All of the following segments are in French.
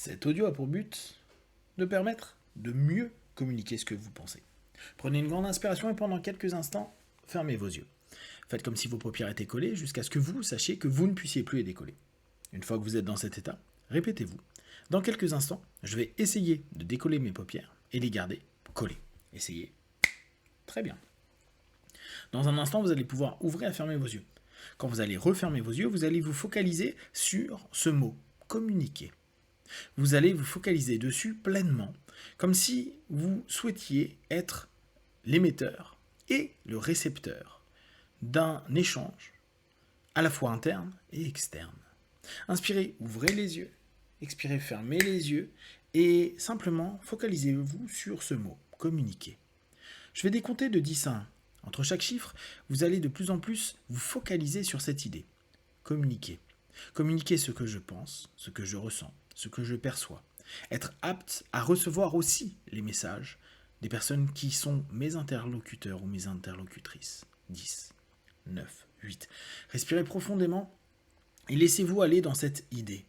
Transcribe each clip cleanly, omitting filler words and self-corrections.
Cet audio a pour but de permettre de mieux communiquer ce que vous pensez. Prenez une grande inspiration et pendant quelques instants, fermez vos yeux. Faites comme si vos paupières étaient collées jusqu'à ce que vous sachiez que vous ne puissiez plus les décoller. Une fois que vous êtes dans cet état, répétez-vous. Dans quelques instants, je vais essayer de décoller mes paupières et les garder collées. Essayez. Très bien. Dans un instant, vous allez pouvoir ouvrir et fermer vos yeux. Quand vous allez refermer vos yeux, vous allez vous focaliser sur ce mot, communiquer. Vous allez vous focaliser dessus pleinement, comme si vous souhaitiez être l'émetteur et le récepteur d'un échange à la fois interne et externe. Inspirez, ouvrez les yeux, expirez, fermez les yeux et simplement focalisez-vous sur ce mot, communiquer. Je vais décompter de 10 à 1. Entre chaque chiffre, vous allez de plus en plus vous focaliser sur cette idée. Communiquer. Communiquer ce que je pense, ce que je ressens, ce que je perçois. Être apte à recevoir aussi les messages des personnes qui sont mes interlocuteurs ou mes interlocutrices. 10, 9, 8. Respirez profondément et laissez-vous aller dans cette idée.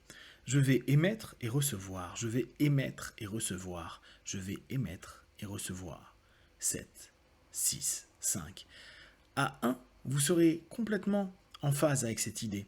Je vais émettre et recevoir. Je vais émettre et recevoir. Je vais émettre et recevoir. 7, 6, 5. À 1, vous serez complètement en phase avec cette idée.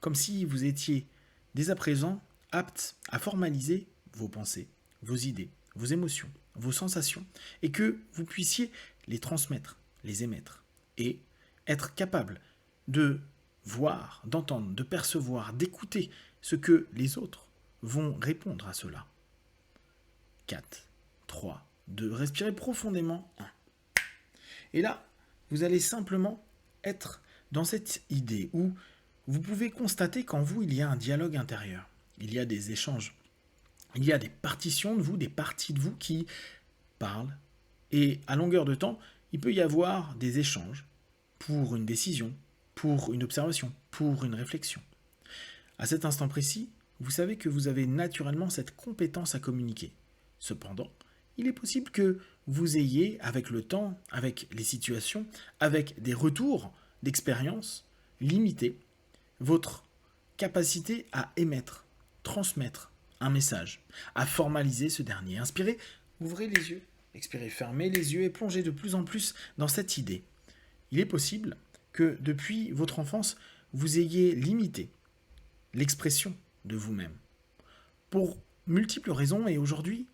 Comme si vous étiez dès à présent apte à formaliser vos pensées, vos idées, vos émotions, vos sensations, et que vous puissiez les transmettre, les émettre, et être capable de voir, d'entendre, de percevoir, d'écouter ce que les autres vont répondre à cela. 4, 3, 2, respirez profondément. 1. Et là, vous allez simplement être dans cette idée où vous pouvez constater qu'en vous, il y a un dialogue intérieur. Il y a des échanges. Il y a des partitions de vous, des parties de vous qui parlent. Et à longueur de temps, il peut y avoir des échanges pour une décision, pour une observation, pour une réflexion. À cet instant précis, vous savez que vous avez naturellement cette compétence à communiquer. Cependant, il est possible que vous ayez, avec le temps, avec les situations, avec des retours d'expérience, limité votre capacité à émettre, transmettre un message, à formaliser ce dernier. Inspirez, ouvrez les yeux, expirez, fermez les yeux et plongez de plus en plus dans cette idée. Il est possible que depuis votre enfance, vous ayez limité l'expression de vous-même. Pour multiples raisons, et aujourd'hui,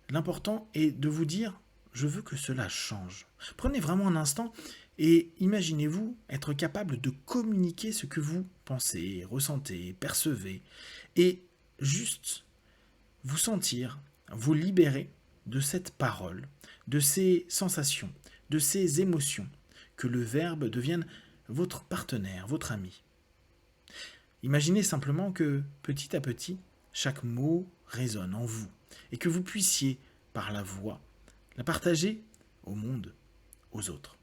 l'important est de vous dire « je veux que cela change ». Prenez vraiment un instant et imaginez-vous être capable de communiquer ce que vous pensez, ressentez, percevez, et juste vous sentir, vous libérer de cette parole, de ces sensations, de ces émotions, que le verbe devienne votre partenaire, votre ami. Imaginez simplement que petit à petit, chaque mot résonne en vous, et que vous puissiez, par la voix, la partager au monde, aux autres.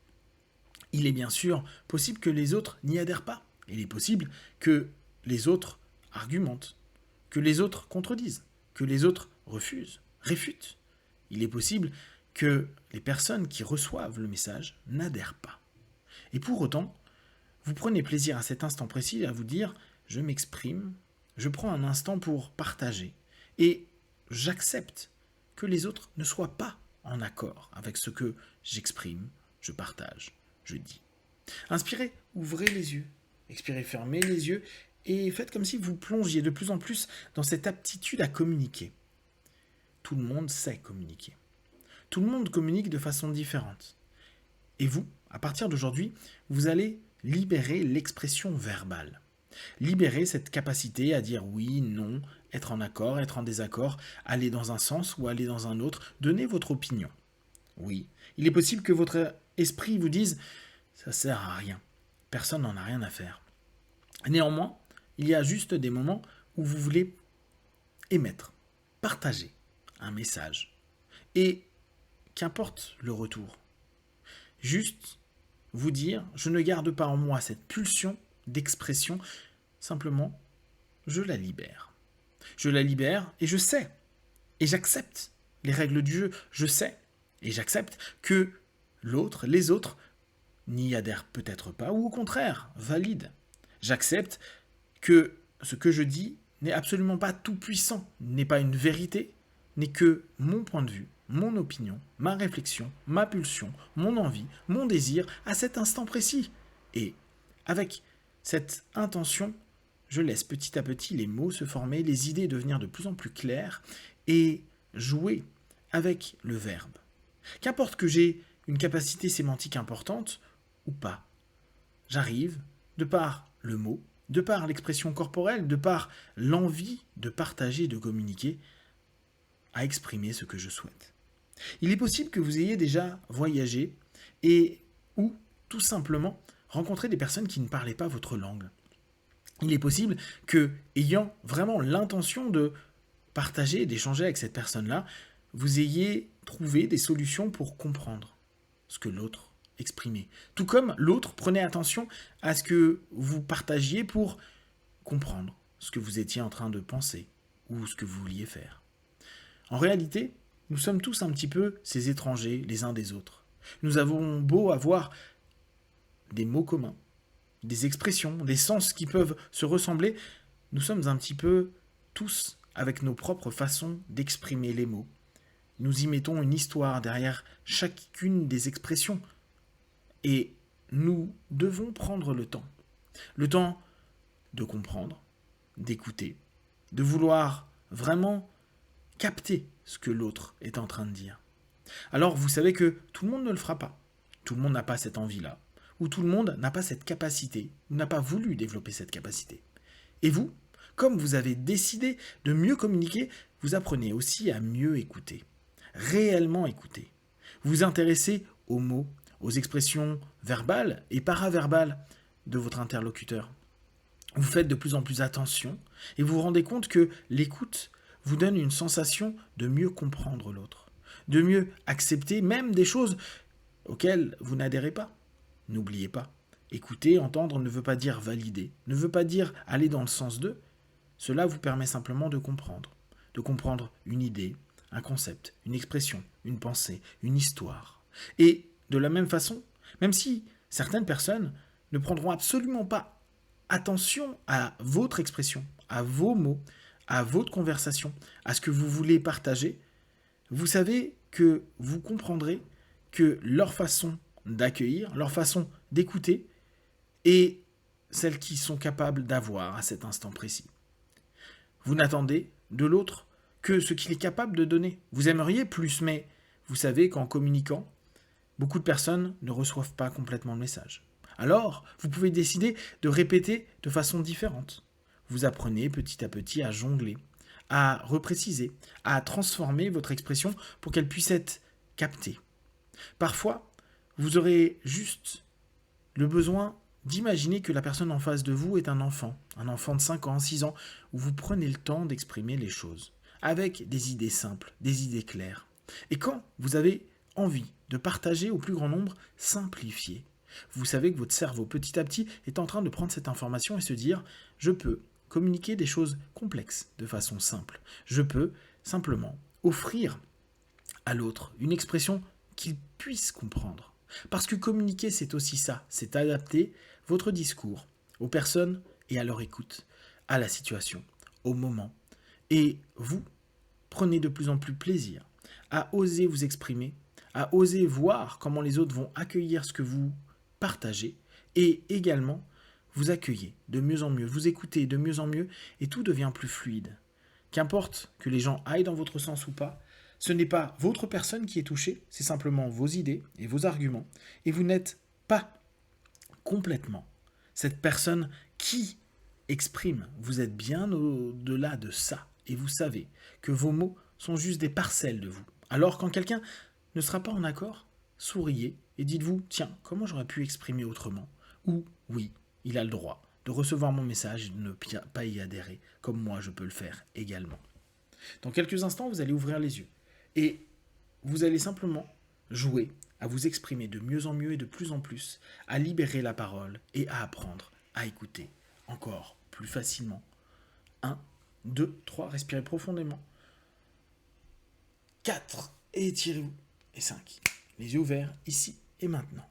Il est bien sûr possible que les autres n'y adhèrent pas. Il est possible que les autres argumentent, que les autres contredisent, que les autres refusent, réfutent. Il est possible que les personnes qui reçoivent le message n'adhèrent pas. Et pour autant, vous prenez plaisir à cet instant précis à vous dire « je m'exprime, je prends un instant pour partager et j'accepte que les autres ne soient pas en accord avec ce que j'exprime, je partage, je dis. » Inspirez, ouvrez les yeux, expirez, fermez les yeux et faites comme si vous plongiez de plus en plus dans cette aptitude à communiquer. Tout le monde sait communiquer. Tout le monde communique de façon différente. Et vous, à partir d'aujourd'hui, vous allez libérer l'expression verbale. Libérer cette capacité à dire oui, non, être en accord, être en désaccord, aller dans un sens ou aller dans un autre, donner votre opinion. Oui, il est possible que votre esprit vous dise « ça sert à rien, personne n'en a rien à faire ». Néanmoins, il y a juste des moments où vous voulez émettre, partager un message. Et qu'importe le retour, juste vous dire « je ne garde pas en moi cette pulsion d'expression, simplement je la libère. Je la libère et je sais, et j'accepte les règles du jeu, je sais, et j'accepte que l'autre, les autres, n'y adhèrent peut-être pas, ou au contraire, valident. J'accepte que ce que je dis n'est absolument pas tout puissant, n'est pas une vérité, n'est que mon point de vue, mon opinion, ma réflexion, ma pulsion, mon envie, mon désir à cet instant précis. Et avec cette intention, je laisse petit à petit les mots se former, les idées devenir de plus en plus claires et jouer avec le verbe. Qu'importe que j'ai une capacité sémantique importante ou pas, j'arrive, de par le mot, de par l'expression corporelle, de par l'envie de partager, de communiquer, à exprimer ce que je souhaite. Il est possible que vous ayez déjà voyagé et ou tout simplement rencontré des personnes qui ne parlaient pas votre langue. Il est possible que, ayant vraiment l'intention de partager et d'échanger avec cette personne-là, vous ayez trouvé des solutions pour comprendre ce que l'autre exprimait. Tout comme l'autre prenait attention à ce que vous partagiez pour comprendre ce que vous étiez en train de penser ou ce que vous vouliez faire. En réalité, nous sommes tous un petit peu ces étrangers les uns des autres. Nous avons beau avoir des mots communs, des expressions, des sens qui peuvent se ressembler, nous sommes un petit peu tous avec nos propres façons d'exprimer les mots. Nous y mettons une histoire derrière chacune des expressions et nous devons prendre le temps. Le temps de comprendre, d'écouter, de vouloir vraiment capter ce que l'autre est en train de dire. Alors vous savez que tout le monde ne le fera pas. Tout le monde n'a pas cette envie-là. Ou tout le monde n'a pas cette capacité, ou n'a pas voulu développer cette capacité. Et vous, comme vous avez décidé de mieux communiquer, vous apprenez aussi à mieux écouter. Réellement écouter. Vous intéressez aux mots, aux expressions verbales et paraverbales de votre interlocuteur. Vous faites de plus en plus attention et vous vous rendez compte que l'écoute vous donne une sensation de mieux comprendre l'autre, de mieux accepter même des choses auxquelles vous n'adhérez pas. N'oubliez pas, écouter, entendre ne veut pas dire valider, ne veut pas dire aller dans le sens d'eux. Cela vous permet simplement de comprendre une idée, un concept, une expression, une pensée, une histoire. Et de la même façon, même si certaines personnes ne prendront absolument pas attention à votre expression, à vos mots, à votre conversation, à ce que vous voulez partager, vous savez que vous comprendrez que leur façon d'accueillir, leur façon d'écouter est celle qu'ils sont capables d'avoir à cet instant précis. Vous n'attendez de l'autre que ce qu'il est capable de donner. Vous aimeriez plus, mais vous savez qu'en communiquant, beaucoup de personnes ne reçoivent pas complètement le message. Alors, vous pouvez décider de répéter de façon différente. Vous apprenez petit à petit à jongler, à repréciser, à transformer votre expression pour qu'elle puisse être captée. Parfois, vous aurez juste le besoin d'imaginer que la personne en face de vous est un enfant de 5 ans, 6 ans, où vous prenez le temps d'exprimer les choses, avec des idées simples, des idées claires. Et quand vous avez envie de partager au plus grand nombre, simplifiez. Vous savez que votre cerveau, petit à petit, est en train de prendre cette information et se dire « je peux communiquer des choses complexes de façon simple. Je peux simplement offrir à l'autre une expression qu'il puisse comprendre. » Parce que communiquer, c'est aussi ça, c'est adapter votre discours aux personnes et à leur écoute, à la situation, au moment. Et vous prenez de plus en plus plaisir à oser vous exprimer, à oser voir comment les autres vont accueillir ce que vous partagez et également vous accueillez de mieux en mieux, vous écoutez de mieux en mieux et tout devient plus fluide. Qu'importe que les gens aillent dans votre sens ou pas, ce n'est pas votre personne qui est touchée, c'est simplement vos idées et vos arguments. Et vous n'êtes pas complètement cette personne qui exprime. Vous êtes bien au-delà de ça. Et vous savez que vos mots sont juste des parcelles de vous. Alors quand quelqu'un ne sera pas en accord, souriez et dites-vous, tiens, comment j'aurais pu exprimer autrement ? Ou, oui, il a le droit de recevoir mon message et de ne pas y adhérer, comme moi je peux le faire également. Dans quelques instants, vous allez ouvrir les yeux. Et vous allez simplement jouer à vous exprimer de mieux en mieux et de plus en plus, à libérer la parole et à apprendre à écouter encore plus facilement. 1, 2, 3, respirez profondément. 4, et étirez-vous. Et 5, les yeux ouverts ici et maintenant.